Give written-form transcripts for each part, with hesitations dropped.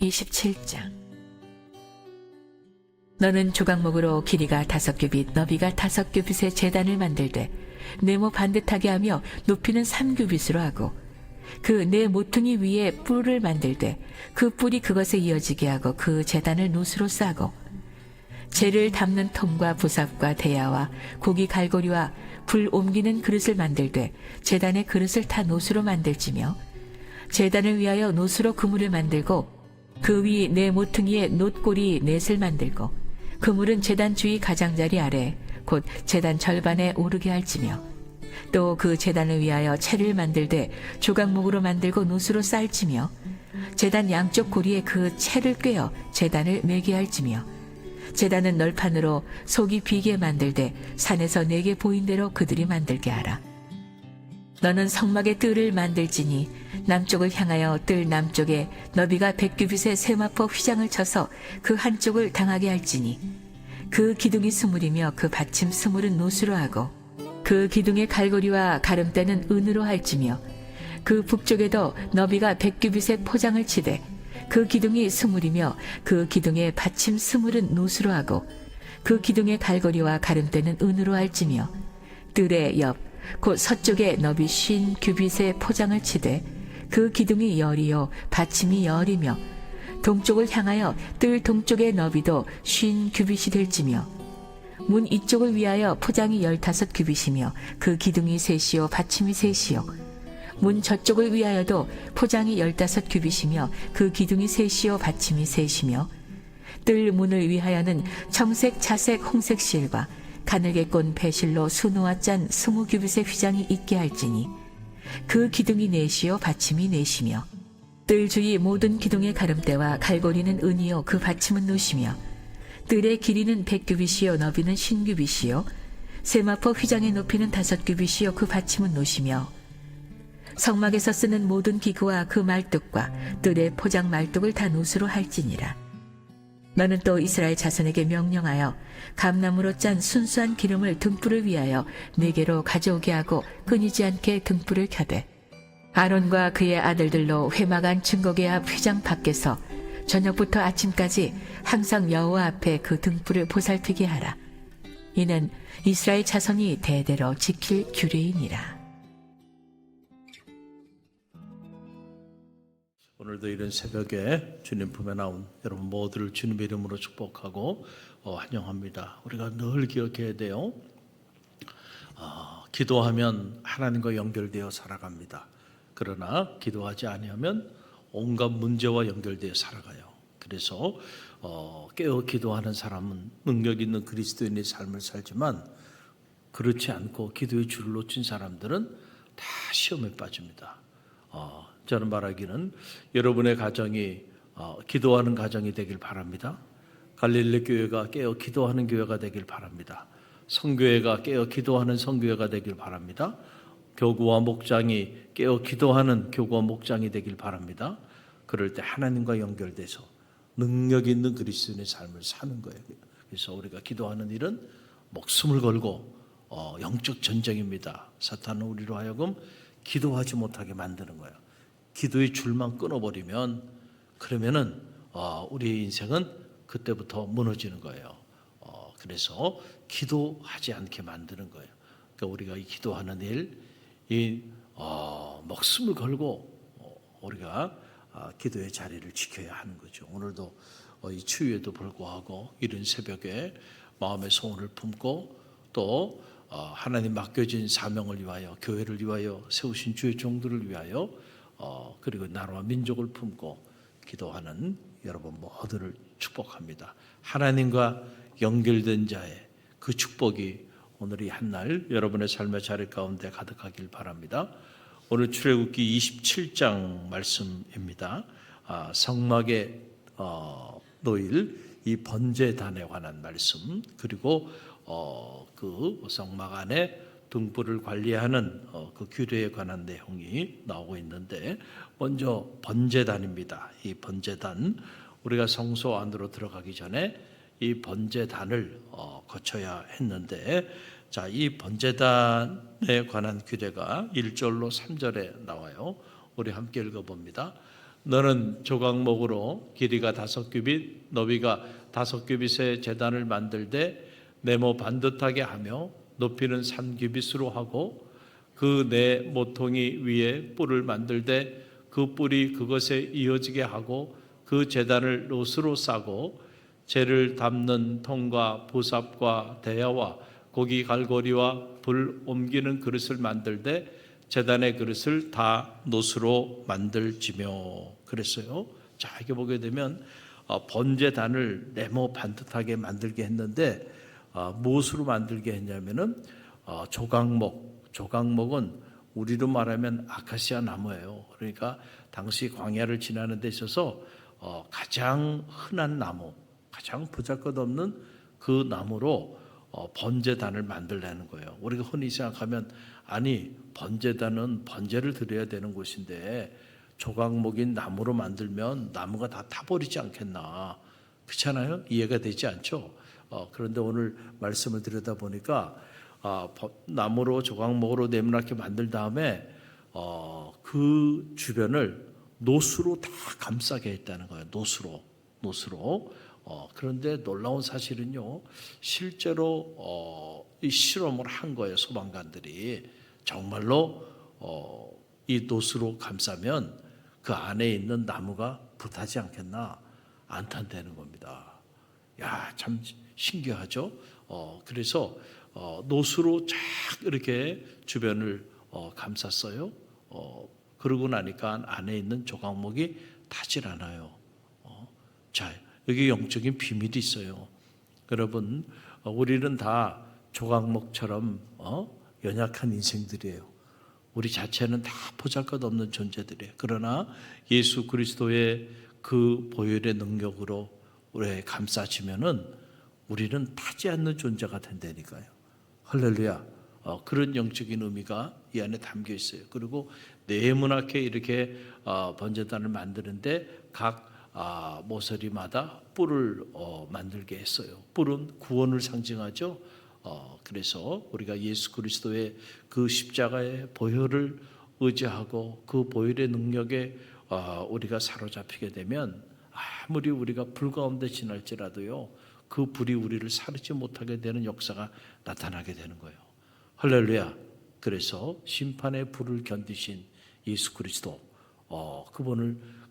27장. 너는 조각목으로 길이가 5규빗, 너비가 5규빗의 제단을 만들되 네모 반듯하게 하며 높이는 3규빗으로 하고 그 네 모퉁이 위에 뿔을 만들되 그 뿔이 그것에 이어지게 하고 그 제단을 노수로 싸고 재를 담는 통과 부삽과 대야와 고기 갈고리와 불 옮기는 그릇을 만들되 제단의 그릇을 타 노수로 만들지며 제단을 위하여 노수로 그물을 만들고 그 위 네 모퉁이에 놋고리 넷을 만들고 그물은 제단 주위 가장자리 아래 곧 제단 절반에 오르게 할지며 또 그 제단을 위하여 채를 만들되 조각목으로 만들고 노수로 쌀지며 제단 양쪽 고리에 그 채를 꿰어 제단을 매게 할지며 제단은 널판으로 속이 비게 만들되 산에서 내게 보인 대로 그들이 만들게 하라. 너는 성막의 뜰을 만들지니 남쪽을 향하여 뜰 남쪽에 너비가 100규빗의 세마포 휘장을 쳐서 그 한쪽을 당하게 할지니 그 기둥이 스물이며 그 받침 스물은 노수로 하고 그 기둥의 갈고리와 가름대는 은으로 할지며 그 북쪽에도 너비가 100규빗의 포장을 치되 그 기둥이 스물이며 그 기둥의 받침 스물은 노수로 하고 그 기둥의 갈고리와 가름대는 은으로 할지며 뜰의 옆 곧 서쪽에 너비 50규빗의 포장을 치되 그 기둥이 열이요 받침이 열이며 동쪽을 향하여 뜰 동쪽의 너비도 50규빗이 될지며 문 이쪽을 위하여 포장이 15규빗이며 그 기둥이 셋이요 받침이 셋이요 문 저쪽을 위하여도 포장이 15규빗이며 그 기둥이 셋이요 받침이 셋이며 뜰 문을 위하여는 청색, 자색, 홍색 실과 가늘게 꼰 배실로 수놓아 짠 20규빗의 휘장이 있게 할지니 그 기둥이 넷이요 받침이 넷이며 뜰 주위 모든 기둥의 가름대와 갈고리는 은이요 그 받침은 노시며 뜰의 길이는 100규빗이요 너비는 50규빗이요 세마포 휘장의 높이는 5규빗이요 그 받침은 노시며 성막에서 쓰는 모든 기구와 그 말뚝과 뜰의 포장 말뚝을 다 노수로 할지니라. 너는 또 이스라엘 자손에게 명령하여 감나무로 짠 순수한 기름을 등불을 위하여 4개로 가져오게 하고 끊이지 않게 등불을 켜되 아론과 그의 아들들로 회막안 증거계 앞 휘장 밖에서 저녁부터 아침까지 항상 여호와 앞에 그 등불을 보살피게 하라. 이는 이스라엘 자손이 대대로 지킬 규례이니라. 오늘도 이런 새벽에 주님 품에 나온 여러분 모두를 주님의 이름으로 축복하고 환영합니다. 우리가 늘 기억해야 돼요. 기도하면 하나님과 연결되어 살아갑니다. 그러나 기도하지 아니하면 온갖 문제와 연결되어 살아가요. 그래서 깨어 기도하는 사람은 능력 있는 그리스도인의 삶을 살지만 그렇지 않고 기도의 줄을 놓친 사람들은 다 시험에 빠집니다. 저는 말하기는 여러분의 가정이 기도하는 가정이 되길 바랍니다. 갈릴리 교회가 깨어 기도하는 교회가 되길 바랍니다. 성교회가 깨어 기도하는 성교회가 되길 바랍니다. 교구와 목장이 깨어 기도하는 교구와 목장이 되길 바랍니다. 그럴 때 하나님과 연결돼서 능력 있는 그리스도인의 삶을 사는 거예요. 그래서 우리가 기도하는 일은 목숨을 걸고 영적 전쟁입니다. 사탄은 우리로 하여금 기도하지 못하게 만드는 거예요. 기도의 줄만 끊어버리면 그러면은 우리의 인생은 그때부터 무너지는 거예요. 그래서 기도하지 않게 만드는 거예요. 그러니까 우리가 이 기도하는 일, 이 목숨을 걸고 우리가 기도의 자리를 지켜야 하는 거죠. 오늘도 이 추위에도 불구하고 이른 새벽에 마음의 소원을 품고 또 하나님 맡겨진 사명을 위하여 교회를 위하여 세우신 주의 종들을 위하여 그리고 나라와 민족을 품고 기도하는 여러분 모두를 축복합니다. 하나님과 연결된 자의 그 축복이 오늘 이 한날 여러분의 삶의 자리 가운데 가득하길 바랍니다. 오늘 출애굽기 27장 말씀입니다. 성막에 놓일 이 번제단에 관한 말씀, 그리고 그 성막 안에 등불을 관리하는 그 규례에 관한 내용이 나오고 있는데, 먼저 번제단입니다. 이 번제단, 우리가 성소 안으로 들어가기 전에 이 번제단을 거쳐야 했는데, 자, 이 번제단에 관한 규례가 1절로 3절에 나와요. 우리 함께 읽어봅니다. 너는 조각목으로 길이가 5규빗 너비가 5규빗의 제단을 만들되 네모 반듯하게 하며 높이는 3규빗으로 하고 그 네 모퉁이 위에 뿔을 만들되 그 뿔이 그것에 이어지게 하고 그 제단을 롯으로 싸고 재를 담는 통과 보삽과 대야와 고기 갈고리와 불 옮기는 그릇을 만들되 제단의 그릇을 다 놋으로 만들지며 그랬어요. 자, 이렇게 보게 되면 번제단을 네모 반듯하게 만들게 했는데 무엇으로 만들게 했냐면은 조각목은 우리로 말하면 아카시아 나무예요. 그러니까 당시 광야를 지나는 데 있어서 가장 흔한 나무, 가장 보잘것없는 그 나무로 번제단을 만들려는 거예요. 우리가 흔히 생각하면 아니 번제단은 번제를 드려야 되는 곳인데 조각목인 나무로 만들면 나무가 다 타버리지 않겠나. 그렇잖아요? 이해가 되지 않죠? 그런데 오늘 말씀을 들여다 보니까 나무로 조각목으로 네모나게 만든 다음에 그 주변을 놋으로 다 감싸게 했다는 거예요. 놋으로. 그런데 놀라운 사실은요, 실제로 이 실험을 한 거예요. 소방관들이 정말로 이 놋으로 감싸면 그 안에 있는 나무가 불타지 않겠나? 안 탄다는 겁니다. 야, 참 신기하죠? 그래서 놋으로 쫙 이렇게 주변을 감쌌어요. 그러고 나니까 안에 있는 조각목이 타질 않아요. 자, 여기 영적인 비밀이 있어요. 여러분, 우리는 다 조각목처럼 연약한 인생들이에요. 우리 자체는 다 보잘것없는 존재들이에요. 그러나 예수 그리스도의 그 보혈의 능력으로 우리 감싸지면은 우리는 타지 않는 존재가 된다니까요. 할렐루야. 그런 영적인 의미가 이 안에 담겨 있어요. 그리고 네모나게 이렇게 번제단을 만드는데 각 모서리마다 뿔을 만들게 했어요. 뿔은 구원을 상징하죠. 그래서 우리가 예수 그리스도의 그 십자가의 보혈을 의지하고 그 보혈의 능력에 우리가 사로잡히게 되면 아무리 우리가 불 가운데 지날지라도요, 그 불이 우리를 사르지 못하게 되는 역사가 나타나게 되는 거예요. 할렐루야. 그래서 심판의 불을 견디신 예수 그리스도,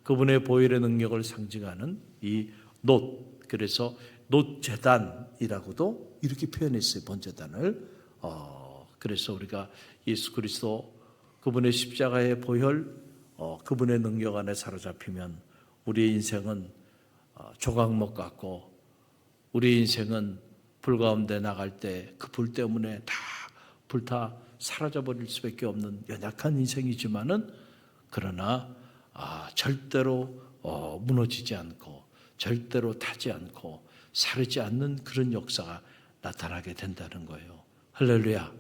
그분의 보혈의 능력을 상징하는 이 놋, 그래서 놋제단이라고도 이렇게 표현했어요. 번제단을. 그래서 우리가 예수 그리스도 그분의 십자가의 보혈, 그분의 능력 안에 사로잡히면 우리의 인생은 조각목 같고, 우리의 인생은 불 가운데 나갈 때 그 불 때문에 다 불타 사라져 버릴 수밖에 없는 연약한 인생이지만은, 그러나 절대로 무너지지 않고 절대로 타지 않고 사르지 않는 그런 역사가 나타나게 된다는 거예요. 할렐루야.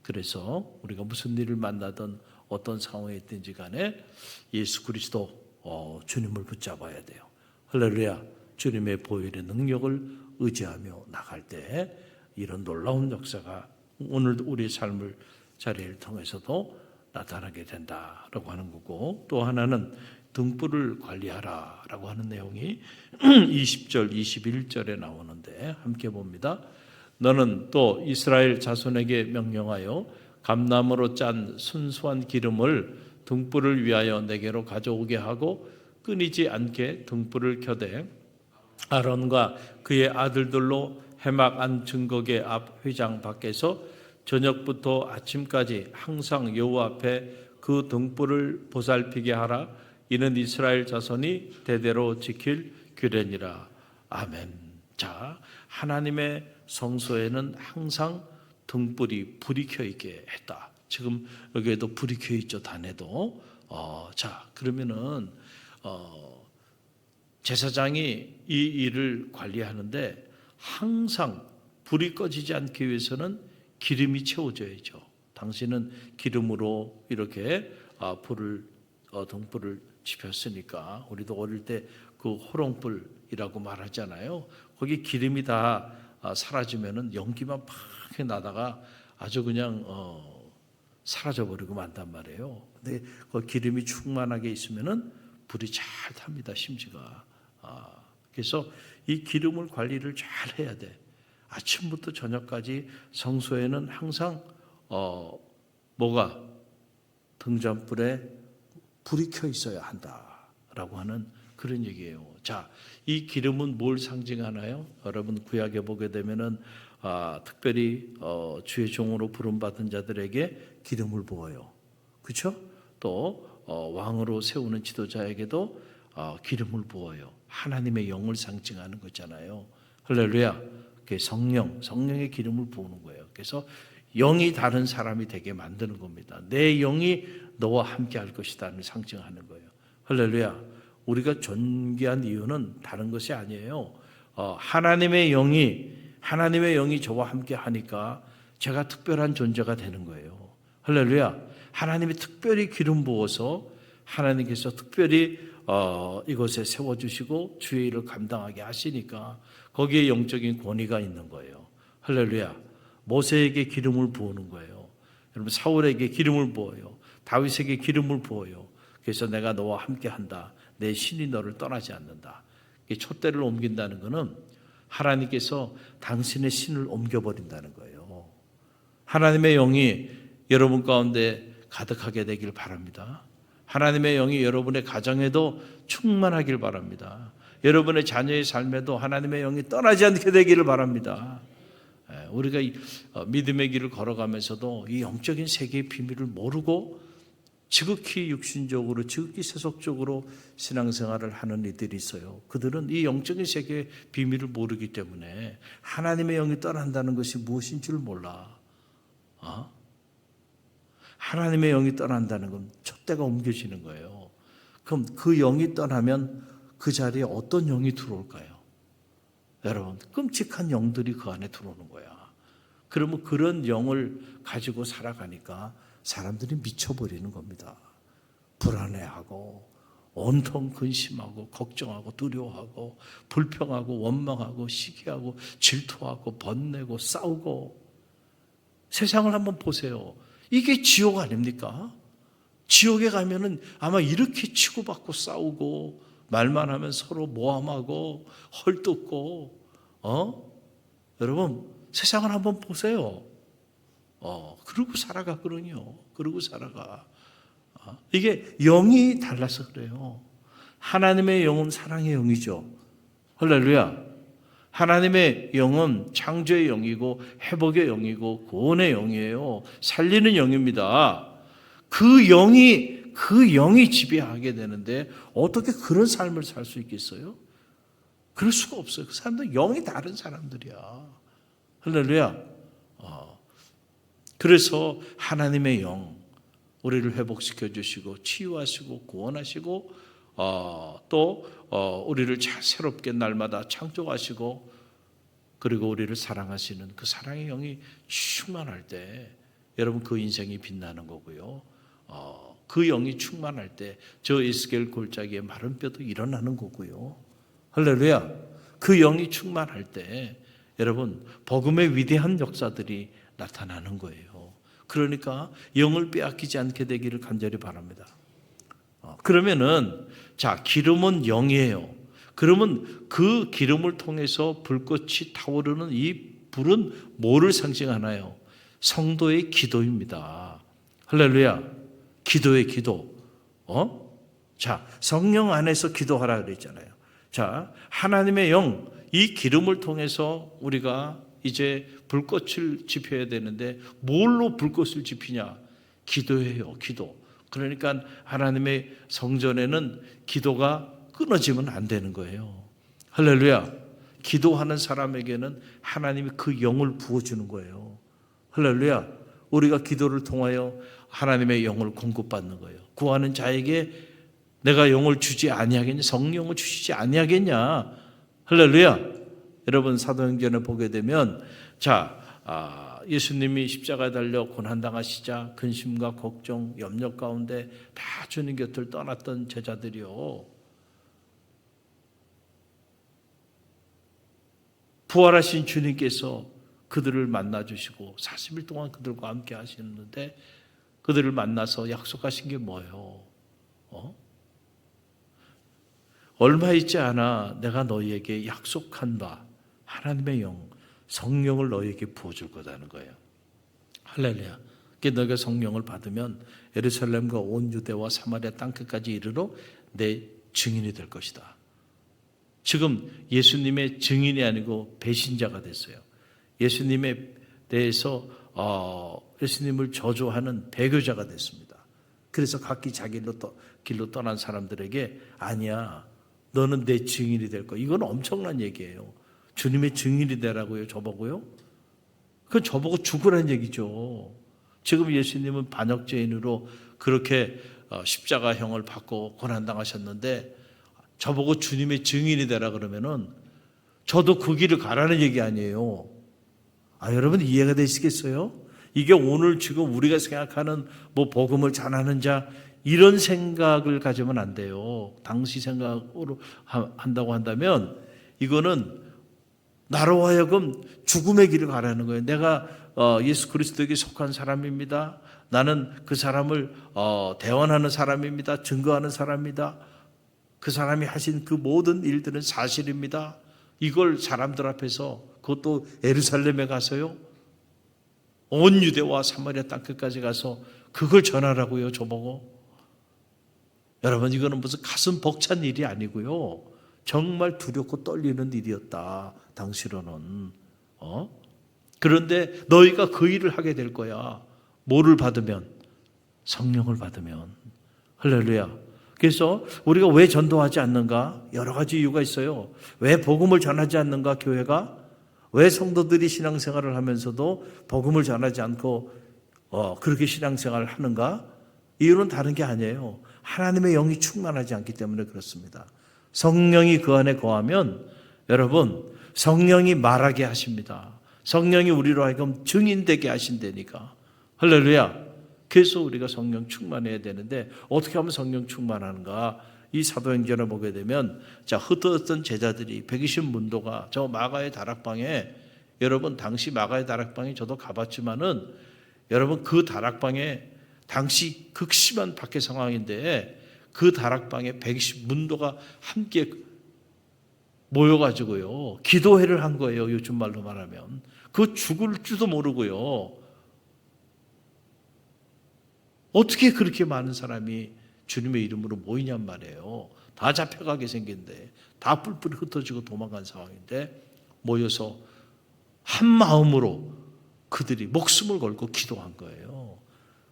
그래서 우리가 무슨 일을 만나든 어떤 상황에 있든지 간에 예수 그리스도 주님을 붙잡아야 돼요. 할렐루야. 주님의 보혈의 능력을 의지하며 나갈 때 이런 놀라운 역사가 오늘 우리의 삶을 자리를 통해서도 나타나게 된다라고 하는 거고, 또 하나는 등불을 관리하라라고 하는 내용이 20절, 21절에 나오는데 함께 봅니다. 너는 또 이스라엘 자손에게 명령하여 감나무로 짠 순수한 기름을 등불을 위하여 내게로 가져오게 하고 끊이지 않게 등불을 켜되 아론과 그의 아들들로 해막 안 증거계 앞 회장 밖에서 저녁부터 아침까지 항상 여호와 앞에 그 등불을 보살피게 하라. 이는 이스라엘 자손이 대대로 지킬 규례니라. 아멘. 자, 하나님의 성소에는 항상 불이 켜 있게 했다. 지금 여기에도 불이 켜 있죠. 단에도. 자, 그러면은 제사장이 이 일을 관리하는데 항상 불이 꺼지지 않기 위해서는 기름이 채워져야죠. 당신은 기름으로 이렇게 등불을 지폈으니까, 우리도 어릴 때 그 호롱불이라고 말하잖아요. 거기 기름이 다 사라지면은 연기만 팍 나다가 아주 그냥 사라져 버리고 만단 말이에요. 근데 그 기름이 충만하게 있으면은 불이 잘 탑니다. 심지가. 그래서 이 기름을 관리를 잘 해야 돼. 아침부터 저녁까지 성소에는 항상 뭐가 등잔불에 불이 켜 있어야 한다라고 하는 그런 얘기예요. 자, 이 기름은 뭘 상징하나요? 여러분 구약에 보게 되면은 특별히 주의 종으로 부름받은 자들에게 기름을 부어요. 그렇죠? 또 왕으로 세우는 지도자에게도 기름을 부어요. 하나님의 영을 상징하는 거잖아요. 할렐루야. 그게 성령의 기름을 부으는 거예요. 그래서 영이 다른 사람이 되게 만드는 겁니다. 내 영이 너와 함께 할 것이다를 상징하는 거예요. 할렐루야. 우리가 존귀한 이유는 다른 것이 아니에요. 하나님의 영이 저와 함께 하니까 제가 특별한 존재가 되는 거예요. 할렐루야. 하나님이 특별히 기름 부어서 하나님께서 특별히 이곳에 세워주시고 주의 일을 감당하게 하시니까 거기에 영적인 권위가 있는 거예요. 할렐루야. 모세에게 기름을 부어는 거예요. 여러분 사울에게 기름을 부어요. 다윗에게 기름을 부어요. 그래서 내가 너와 함께 한다. 내 신이 너를 떠나지 않는다. 촛대를 옮긴다는 것은 하나님께서 당신의 신을 옮겨버린다는 거예요. 하나님의 영이 여러분 가운데 가득하게 되길 바랍니다. 하나님의 영이 여러분의 가정에도 충만하길 바랍니다. 여러분의 자녀의 삶에도 하나님의 영이 떠나지 않게 되기를 바랍니다. 우리가 믿음의 길을 걸어가면서도 이 영적인 세계의 비밀을 모르고 지극히 육신적으로 지극히 세속적으로 신앙생활을 하는 이들이 있어요. 그들은 이 영적인 세계의 비밀을 모르기 때문에 하나님의 영이 떠난다는 것이 무엇인 줄 몰라. 하나님의 영이 떠난다는 건 촛대가 옮겨지는 거예요. 그럼 그 영이 떠나면 그 자리에 어떤 영이 들어올까요? 여러분, 끔찍한 영들이 그 안에 들어오는 거야. 그러면 그런 영을 가지고 살아가니까 사람들이 미쳐버리는 겁니다. 불안해하고 온통 근심하고 걱정하고 두려워하고 불평하고 원망하고 시기하고 질투하고 번내고 싸우고. 세상을 한번 보세요. 이게 지옥 아닙니까? 지옥에 가면은 아마 이렇게 치고받고 싸우고 말만 하면 서로 모함하고 헐뜯고 여러분 세상을 한번 보세요. 그러고 살아가 그러니요. 그러고 살아가. 이게 영이 달라서 그래요. 하나님의 영은 사랑의 영이죠. 할렐루야. 하나님의 영은 창조의 영이고 회복의 영이고 구원의 영이에요. 살리는 영입니다. 그 영이 지배하게 되는데 어떻게 그런 삶을 살 수 있겠어요? 그럴 수가 없어요. 그 사람들은 영이 다른 사람들이야. 할렐루야. 그래서 하나님의 영 우리를 회복시켜 주시고 치유하시고 구원하시고 또 우리를 새롭게 날마다 창조하시고 그리고 우리를 사랑하시는 그 사랑의 영이 충만할 때 여러분 그 인생이 빛나는 거고요. 그 영이 충만할 때 저 에스겔 골짜기에 마른 뼈도 일어나는 거고요. 할렐루야. 그 영이 충만할 때 여러분 복음의 위대한 역사들이 나타나는 거예요. 그러니까 영을 빼앗기지 않게 되기를 간절히 바랍니다. 그러면은 자 기름은 영이에요. 그러면 그 기름을 통해서 불꽃이 타오르는 이 불은 뭐를 상징하나요? 성도의 기도입니다. 할렐루야. 기도의 기도. 자 성령 안에서 기도하라 그랬잖아요. 자 하나님의 영 이 기름을 통해서 우리가 이제 불꽃을 지펴야 되는데 뭘로 불꽃을 지피냐? 기도예요. 기도. 그러니까 하나님의 성전에는 기도가 끊어지면 안 되는 거예요. 할렐루야. 기도하는 사람에게는 하나님이 그 영을 부어주는 거예요. 할렐루야. 우리가 기도를 통하여 하나님의 영을 공급받는 거예요. 구하는 자에게 내가 영을 주지 아니하겠냐? 성령을 주시지 아니하겠냐? 할렐루야. 여러분 사도행전에 보게 되면 예수님이 십자가에 달려 고난당하시자 근심과 걱정, 염려 가운데 다 주님 곁을 떠났던 제자들이요. 부활하신 주님께서 그들을 만나주시고 40일 동안 그들과 함께 하시는데 그들을 만나서 약속하신 게 뭐예요? 얼마 있지 않아 내가 너희에게 약속한 바 하나님의 영 성령을 너희에게 부어줄 거다는 거예요. 할렐루야. 너희가 성령을 받으면 예루살렘과 온 유대와 사마리아 땅끝까지 이르러 내 증인이 될 것이다. 지금 예수님의 증인이 아니고 배신자가 됐어요. 예수님에 대해서 예수님을 저주하는 배교자가 됐습니다. 그래서 각기 자기 길로 떠난 사람들에게 아니야, 너는 내 증인이 될 거야. 이건 엄청난 얘기예요. 주님의 증인이 되라고요, 저보고요? 그건 저보고 죽으라는 얘기죠. 지금 예수님은 반역죄인으로 그렇게 십자가형을 받고 고난당하셨는데 저보고 주님의 증인이 되라 그러면은 저도 그 길을 가라는 얘기 아니에요. 여러분 이해가 되시겠어요? 이게 오늘 지금 우리가 생각하는 복음을 전하는 자 이런 생각을 가지면 안 돼요. 당시 생각으로 한다고 한다면 이거는 나로 하여금 죽음의 길을 가라는 거예요. 내가 예수 그리스도에게 속한 사람입니다. 나는 그 사람을 대언하는 사람입니다. 증거하는 사람입니다. 그 사람이 하신 그 모든 일들은 사실입니다. 이걸 사람들 앞에서 그것도 예루살렘에 가서요. 온 유대와 사마리아 땅끝까지 가서 그걸 전하라고요, 저보고. 여러분 이거는 무슨 가슴 벅찬 일이 아니고요. 정말 두렵고 떨리는 일이었다. 당시로는. 그런데 너희가 그 일을 하게 될 거야. 뭐를 받으면? 성령을 받으면. 할렐루야. 그래서 우리가 왜 전도하지 않는가? 여러 가지 이유가 있어요. 왜 복음을 전하지 않는가? 교회가? 왜 성도들이 신앙생활을 하면서도 복음을 전하지 않고 그렇게 신앙생활을 하는가? 이유는 다른 게 아니에요. 하나님의 영이 충만하지 않기 때문에 그렇습니다. 성령이 그 안에 거하면 여러분 성령이 말하게 하십니다. 성령이 우리로 하여금 증인되게 하신다니까. 할렐루야. 그래서 우리가 성령 충만해야 되는데 어떻게 하면 성령 충만하는가? 이 사도행전을 보게 되면 흩어졌던 제자들이 120문도가 저 마가의 다락방에, 여러분 당시 마가의 다락방에 저도 가봤지만은 여러분 그 다락방에 당시 극심한 박해 상황인데 그 다락방에 120문도가 함께 모여가지고요 기도회를 한 거예요. 요즘 말로 말하면 그 죽을 줄도 모르고요. 어떻게 그렇게 많은 사람이 주님의 이름으로 모이냔 말이에요. 다 잡혀가게 생긴데 다 뿔뿔이 흩어지고 도망간 상황인데 모여서 한 마음으로 그들이 목숨을 걸고 기도한 거예요.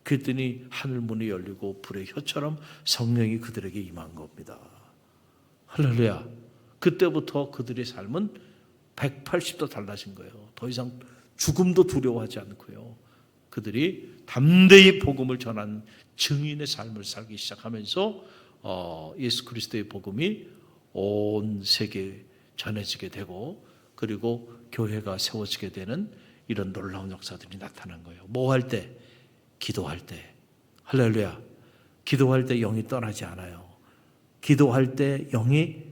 그랬더니 하늘 문이 열리고 불의 혀처럼 성령이 그들에게 임한 겁니다. 할렐루야. 그때부터 그들의 삶은 180도 달라진 거예요. 더 이상 죽음도 두려워하지 않고요. 그들이 담대히 복음을 전하는 증인의 삶을 살기 시작하면서 예수 그리스도의 복음이 온 세계에 전해지게 되고 그리고 교회가 세워지게 되는 이런 놀라운 역사들이 나타난 거예요. 뭐 할 때? 기도할 때. 할렐루야. 기도할 때 영이 떠나지 않아요. 기도할 때 영이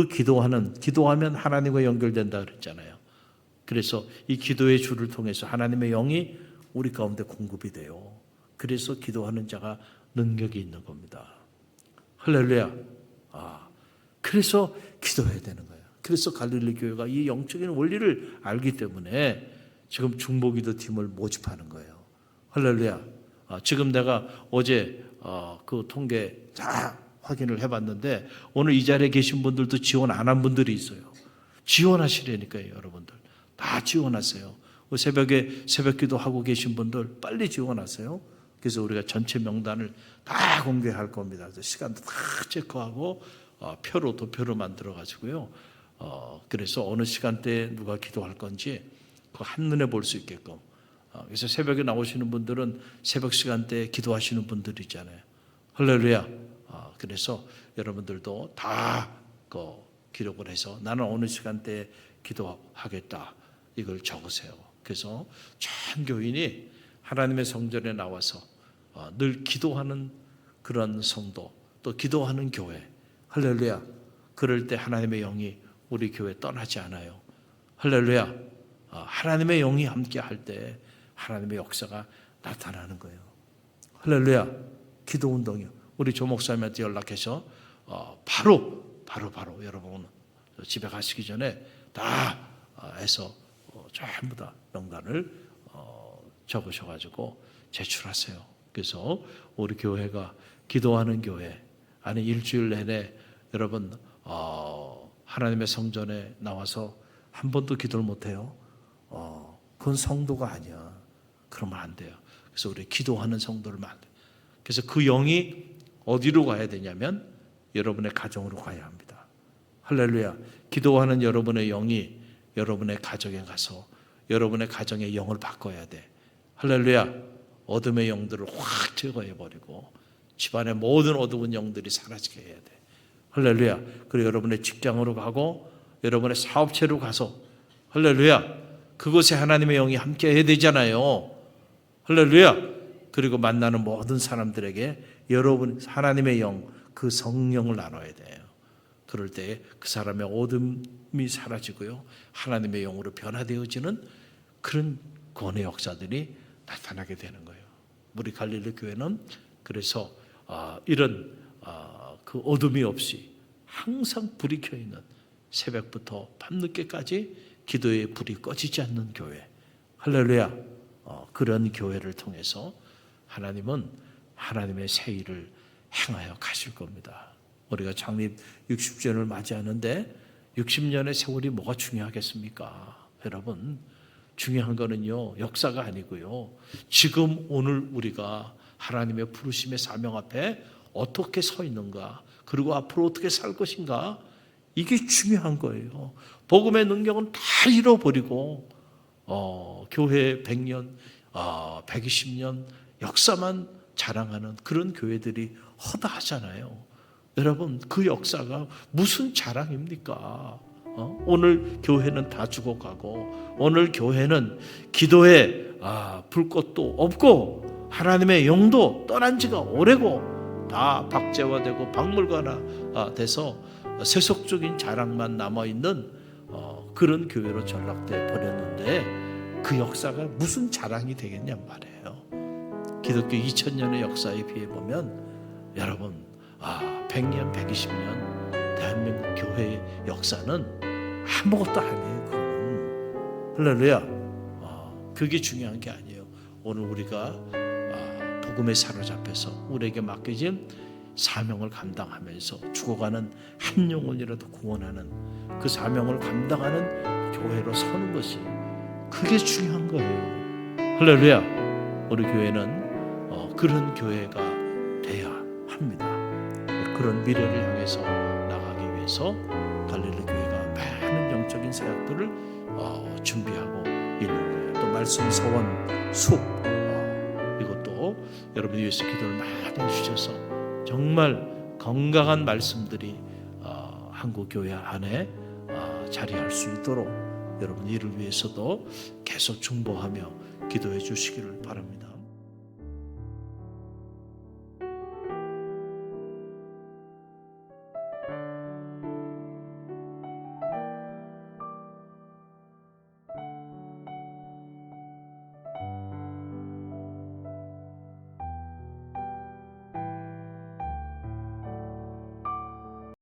기도하면 하나님과 연결된다 그랬잖아요. 그래서 이 기도의 줄을 통해서 하나님의 영이 우리 가운데 공급이 돼요. 그래서 기도하는 자가 능력이 있는 겁니다. 할렐루야. 그래서 기도해야 되는 거예요. 그래서 갈릴리 교회가 이 영적인 원리를 알기 때문에 지금 중보기도 팀을 모집하는 거예요. 할렐루야. 지금 내가 어제 그 통계 다 확인을 해봤는데 오늘 이 자리에 계신 분들도 지원 안 한 분들이 있어요. 지원하시라니까요, 여러분들. 다 지원하세요. 새벽에 새벽기도 하고 계신 분들 빨리 지원하세요. 그래서 우리가 전체 명단을 다 공개할 겁니다. 시간도 다 체크하고 도표로 만들어 가지고요. 그래서 어느 시간대에 누가 기도할 건지 그 한눈에 볼 수 있게끔. 그래서 새벽에 나오시는 분들은 새벽 시간대에 기도하시는 분들이잖아요. 할렐루야. 그래서 여러분들도 다 기록을 해서 나는 어느 시간대에 기도하겠다. 이걸 적으세요. 그래서 전 교인이 하나님의 성전에 나와서 늘 기도하는 그런 성도, 또 기도하는 교회. 할렐루야. 그럴 때 하나님의 영이 우리 교회 떠나지 않아요. 할렐루야. 하나님의 영이 함께 할 때 하나님의 역사가 나타나는 거예요. 할렐루야. 기도 운동이요. 우리 조 목사님한테 연락해서 바로 바로 여러분 집에 가시기 전에 다 해서 전부 다 명단을 적으셔가지고 제출하세요. 그래서 우리 교회가 기도하는 교회, 아니 일주일 내내 여러분 하나님의 성전에 나와서 한 번도 기도를 못해요. 그건 성도가 아니야. 그러면 안 돼요. 그래서 우리 기도하는 성도를 만들. 그래서 그 영이 어디로 가야 되냐면 여러분의 가정으로 가야 합니다. 할렐루야. 기도하는 여러분의 영이 여러분의 가정에 가서 여러분의 가정의 영을 바꿔야 돼. 할렐루야. 어둠의 영들을 확 제거해버리고 집안의 모든 어두운 영들이 사라지게 해야 돼. 할렐루야. 그리고 여러분의 직장으로 가고 여러분의 사업체로 가서 할렐루야. 그곳에 하나님의 영이 함께 해야 되잖아요. 할렐루야. 그리고 만나는 모든 사람들에게 여러분 하나님의 영, 그 성령을 나눠야 돼요. 그럴 때 그 사람의 어둠이 사라지고요. 하나님의 영으로 변화되어지는 그런 구원의 역사들이 나타나게 되는 거예요. 우리 갈릴리 교회는 그래서 이런 그 어둠이 없이 항상 불이 켜 있는 새벽부터 밤늦게까지 기도의 불이 꺼지지 않는 교회. 할렐루야. 그런 교회를 통해서 하나님은 하나님의 새 일을 행하여 가실 겁니다. 우리가 창립 60주년을 맞이하는데 60년의 세월이 뭐가 중요하겠습니까? 여러분, 중요한 거는요, 역사가 아니고요. 지금 오늘 우리가 하나님의 부르심의 사명 앞에 어떻게 서 있는가, 그리고 앞으로 어떻게 살 것인가, 이게 중요한 거예요. 복음의 능력은 다 잃어버리고 교회 100년, 120년 역사만 자랑하는 그런 교회들이 허다하잖아요. 여러분, 그 역사가 무슨 자랑입니까? 오늘 교회는 다 죽어가고 오늘 교회는 기도에 불꽃도 없고 하나님의 영도 떠난 지가 오래고 다 박제화되고 박물관화 돼서 세속적인 자랑만 남아있는 그런 교회로 전락돼 버렸는데 그 역사가 무슨 자랑이 되겠냔 말이에요. 기독교 2000년의 역사에 비해 보면 여러분 100년, 120년 대한민국 교회의 역사는 아무것도 아니에요. 그건 할렐루야. 그게 중요한 게 아니에요. 오늘 우리가 복음에 사로잡혀서 우리에게 맡겨진 사명을 감당하면서 죽어가는 한 영혼이라도 구원하는 그 사명을 감당하는 교회로 서는 것이 그게 중요한 거예요. 할렐루야. 우리 교회는 그런 교회가 돼야 합니다. 그런 미래를 향해서 나가기 위해서 갈릴리 교회가 많은 영적인 사역들을 준비하고 있는 거예요. 또 말씀 서원 숲 이것도 여러분이 위해서 기도를 많이 해주셔서 정말 건강한 말씀들이 한국 교회 안에 자리할 수 있도록 여러분 이를 위해서도 계속 중보하며 기도해 주시기를 바랍니다.